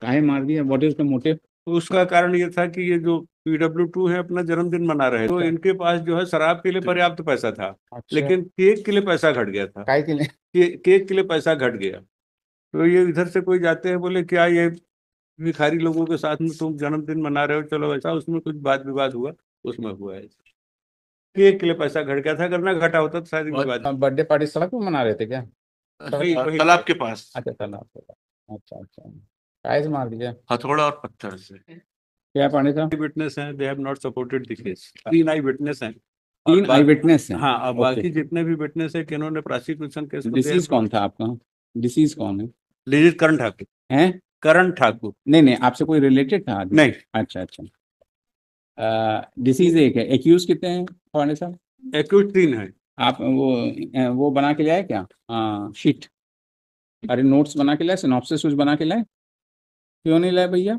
काहे मार दिया? What is the motive? उसका कारण ये था कि ये जो PW2 है अपना जन्मदिन मना रहे थे, तो इनके पास जो है शराब के लिए पर्याप्त पैसा था, अच्छा, लेकिन केक के लिए पैसा घट गया था। काहे के लिए? केक के लिए पैसा घट गया। तो ये इधर से कोई जाते हैं, बोले क्या ये भिखारी लोगों के साथ में तुम जन्मदिन मना रहे हो, चलो ऐसा, उसमें कुछ वाद विवाद हुआ, उसमें हुआ है। केक के लिए पैसा घट गया था, अगर ना घटा होता तो शायद ये विवाद। बर्थडे पार्टी सड़क पे मना रहे थे क्या? तालाब के पास। अच्छा, तालाब पे। अच्छा अच्छा, काहे से मार दिया? हथौड़ा और पत्थर से। क्या पांडे साहब? विटनेस हैं, they have not supported the case. 3 I witness हैं। और 3 आई विटनेस हैं? हाँ, अब ओके। बाकी जितने भी विटनेस है कि इन्होंने प्रोसिक्यूशन केस को डिसीज कौन था आपका? डिसीज कौन है? लीजित करण ठाकुर। हैं? करण ठाकुर। नहीं नहीं, आपसे कोई रिलेटेड था आदमी? नहीं, अच्छा अच्छा। डिसीज एक है, एक्यूज कितने हैं पांडे साहब? एक्यूज 3 है। आप वो बना के लाए क्या? शीट, अरे नोट्स बना के लाए, सिनॉप्सिस कुछ बना के लाए? क्यों नहीं लाए भैया?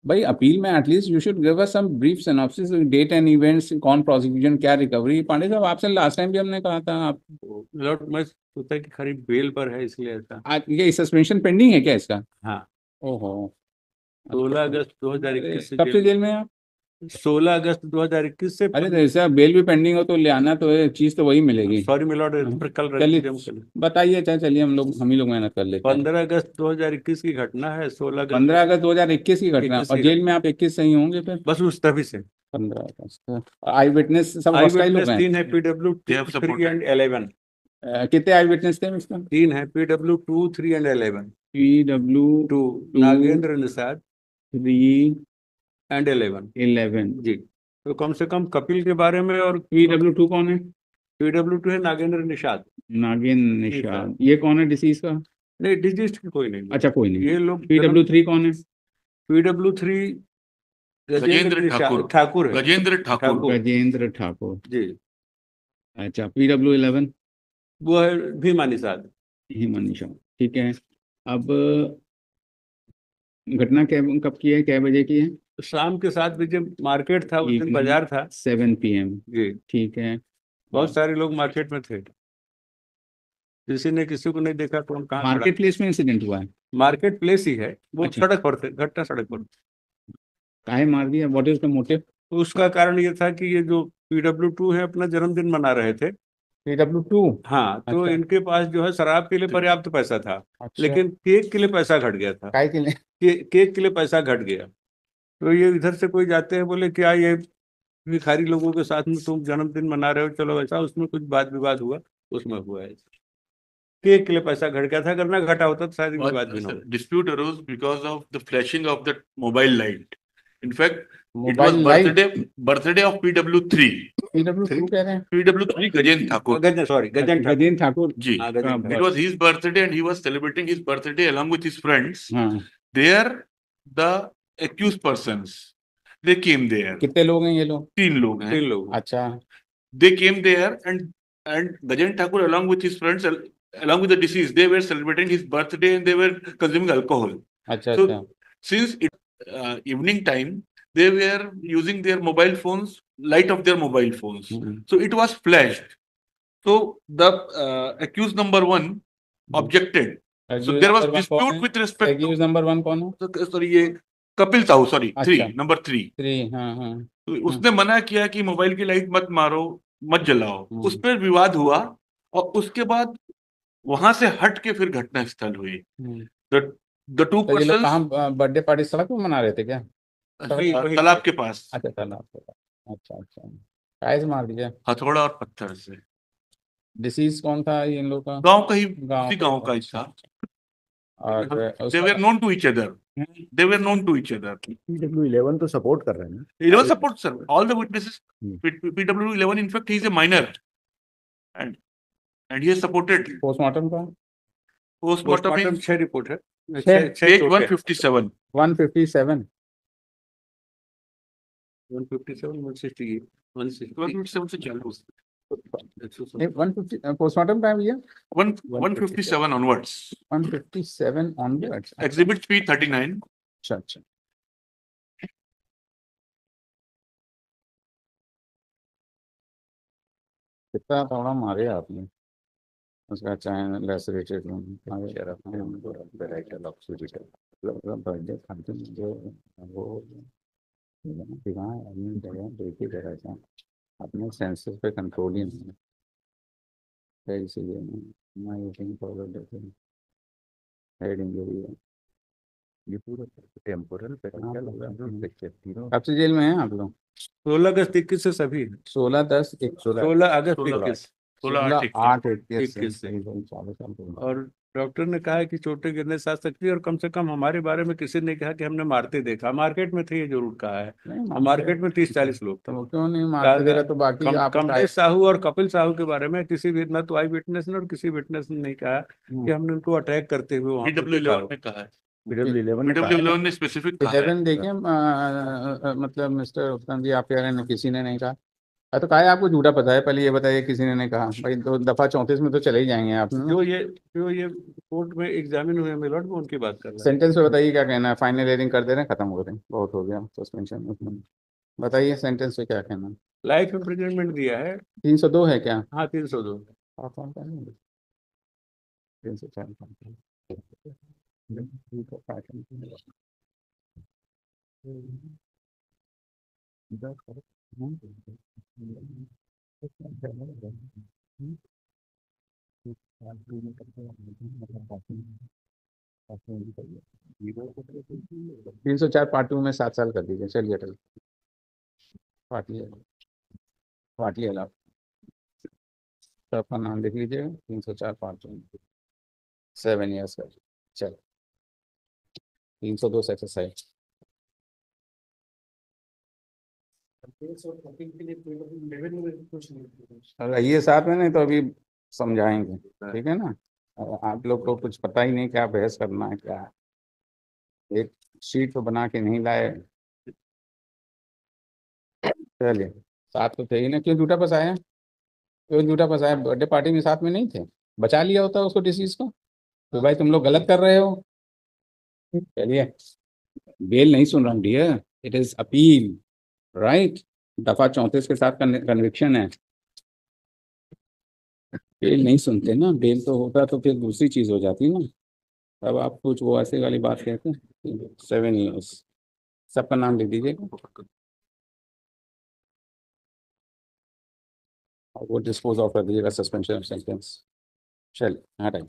भाई अपील में at least you should give us some brief synopsis, date and events, कौन प्रोसिक्यूशन, क्या रिकवरी। पांडे साहब आपसे लास्ट टाइम भी हमने कहा था आप। लॉर्ड, मैं सोचा कि खरीब बेल पर है इसलिए ऐसा। आज ये सस्पेंशन पेंडिंग है क्या इसका? हाँ। ओहो। 16 अगस्त 2021 से कब से जेल। जेल में है आप? 16 अगस्त 2021 से। अरे तो ऐसा बेल भी पेंडिंग हो तो ले आना, तो ये चीज तो वही मिलेगी। सॉरी मिलॉर्ड, हाँ। पर कल चलिए, चलिए। बताइए, चाहे चलिए, हम ही लोग मेहनत कर लेते हैं। 15 अगस्त 2021 की घटना है। 16 अगस्त 15 अगस्त 2021 की घटना, 21 और की जेल घटना। में आप 21 से ही होंगे फिर? बस उस तभी से। 15 अगस्त। आई विटनेस सब आई हॉस्टाइल लोग विटनेस हैं? 3 है, PW2 3 एंड 11। कितने आई विटनेस थे इसका? 3 है, PW2 3 and 11। PW two 2 Nagendra Nishad 3 and 11। 11। जी, तो कम से कम कपिल के बारे में। और PW2 कौन है? PW2 है नागेंद्र निषाद। नागिन निषाद। निषाद, ये कौन है डिसीज का? नहीं, डिजिस्ट कोई नहीं है। अच्छा, कोई नहीं। ये लोग जन्म। PW3 कौन है? PW3 गजेंद्र गजेंद्र ठाकुर। ठाकुर है। गजेंद्र ठाकुर। ठाकुर। गजेंद्र ठाकुर। जी। अच्छा, PW11? वो है भीमा निषाद। ही मनीषा। ठीक है। अब घटना कब की है, कै बजे की है? शाम के 7 बजे मार्केट था, उस दिन इवनिंग बाजार था। 7 PM। जी। ठीक है। बहुत सारे लोग मार्केट में थे। किसी ने किसी को नहीं देखा, कौन कहाँ खड़ा। मार्केट प्लेस में इंसिडेंट हुआ है? मार्केट प्लेस ही है वो, अच्छा, सड़क पर थे, घटना सड़क पर। काहे मार दिया? What is the motive? उसका कारण ये था कि ये जो PW2 है अपना जन्मदिन मना रहे थे। PW2? हाँ, तो अच्छा इनके पास जो है शराब के लिए पर्याप्त पैसा था, अच्छा, लेकिन केक के लिए पैसा घट गया था। काहे के लिए? केक के लिए पैसा घट गया। तो ये इधर से कोई जाते हैं, बोले क्या ये भिखारी लोगों के साथ में तुम जन्मदिन मना रहे हो, चलो ऐसा, उसमें कुछ वाद विवाद हुआ, उसमें हुआ है। केक के लिए पैसा घट गया था, अगर ना घटा होता तो शायद ये विवाद भी ना होता। Dispute arose because of the flashing of the mobile light. In fact, it was mobile light? birthday of PW3. PW2 कह रहे हैं? PW3 गजेंद्र ठाकुर. गजन, सॉरी, गजन ठाकुर। गजेंद्र ठाकुर। जी. हाँ, का Gajan It Thakur. was his birthday and he was celebrating his birthday along with his friends. हाँ। There, the accused persons, they came there. कितने लोग हैं ये लोग? 3 लोग हैं. 3 लोग। अच्छा They came there and Gajendra Thakur along with his friends, along with the deceased, they were celebrating his birthday and they were consuming alcohol. अच्छा So अच्छा। since it evening time, they were using their mobile phones, light of their mobile phones. So it was flashed. So the accused number 1 objected. So there was dispute with respect to. Accused number 1 कौन है? Sorry, ये Kapil Sahu, sorry, अच्छा, 3, number 3. 3। हाँ हाँ तो उसने मना किया कि मोबाइल की लाइट मत मारो, मत जलाओ। उस पर विवाद हुआ और उसके बाद वहां से हट के फिर घटना स्थल हुई। द टू तो ये लोग पर्सन्स कहाँ बर्थडे पार्टी सड़क में मना रहे थे क्या? तालाब के पास। अच्छा, तालाब पे। अच्छा अच्छा, काहे से मार दिया? हथौड़ा और पत्थर से। डिसीज कौन था इन लोग का? गांव का ही, गांव उसी का। गांव का ही अच्छा था। अच्छा। और दे वर उसका known to each other. They were known to each other. PW11 तो सपोर्ट कर रहे हैं ना? Eleven support sir, all the witnesses. PW11 in fact he is a minor and he has supported. Postmortem का? Postmortem postmortem 6 report है। Page 157। 157। 157, 168, 157 से चालू। 150 postmortem time भैया? 157 onwards. 157 ऑनवर्ड्स। Exhibit P39. अच्छा अच्छा। कितना थोड़ा मारे आपने उसका, चाहे लेसरेटेड बर्थडे खाते जो वो दिमाग अपनी जगह देखी जगह से अपने सेंसेस पे कंट्रोल ही नहीं है, इसीलिए मैं यूटिंग फॉरवर्ड देती हूँ हेड इंजरी है। ये पूरा टेम्पोरल पेरिफेरल तीनों कब से जेल में हैं आप लोग? 16 अगस्त 21 से सभी 16/10 16 अगस्त 16 21 16/8/21 से 21 40 साल के बाद। और डॉक्टर ने कहा है कि चोटें गिरने से आ सकती है, और कम से कम हमारे बारे में किसी ने कहा कि हमने मारते देखा। मार्केट में थे, ये जरूर कहा है। नहीं मार्केट में 30-40 लोग थे। तो क्यों नहीं मारते दे रहा? तो बाकी आप कमलेश साहू और कपिल साहू के बारे में किसी भी, न तो आई विटनेस ने और किसी विटनेस ने नहीं कहा कि हमने उनको अटैक करते हुए वहां पर देखा PW11 हो। ने कहा है, PW11 ने कहा है ना। PW11 ने स्पेसिफिक कहा है। 11 देखें मतलब मिस्टर उत्तम जी आप कह रहे हैं किसी ने नहीं कहा। तो कहा है आपको झूठा पता है, पहले ये बताइए किसी ने नहीं कहा। भाई तो दफा 34 में तो चले ही जाएंगे आप। जो ये कोर्ट में एग्जामिन हुए मिलट में उनकी बात कर रहा है। सेंटेंस पे बताइए क्या कहना है। फाइनल हियरिंग कर दे रहे हैं, खत्म हो रहे हैं, बहुत हो गया सस्पेंशन उसमें। बताइए सेंटेंस पे क्या कहना है। लाइफ इम्प्रिजनमेंट दिया है। 302 है क्या? हाँ, 302। आप कौन कहेंगे? 304 304 पार्ट 2 में 7 साल कर दीजिए। चलिए अटल पाटिल पाटिल आप तो आपका नाम लिख लीजिएगा। 304 पार्ट 2 7 ईयर्स का। चलो 302 से एक्सरसाइज। रहिए साथ में, नहीं तो अभी समझाएंगे, ठीक है ना? आप लोग को कुछ पता ही नहीं क्या बहस करना है क्या है। एक शीट तो बना के नहीं लाए। चलिए साथ तो थे ही ना, क्यों झूठा फंसाया? क्यों झूठा फंसाया? बर्थडे पार्टी में साथ में नहीं थे? बचा लिया होता उसको डिसीज को। तो भाई तुम लोग गलत कर रहे हो। चलिए बेल नहीं सुन रहा हूँ dear, it is appeal, right? दफा 34 के साथ कन्विक्शन है। बेल नहीं सुनते ना, बेल तो होता तो फिर दूसरी चीज हो जाती ना। अब आप कुछ वो ऐसे वाली बात कहते हैं। 7 ईयर्स सबका नाम लिख दीजिएगा और वो डिस्पोज ऑफ कर दीजिएगा सस्पेंशन ऑफ सेंटेंस। चलिए हाँ टाइम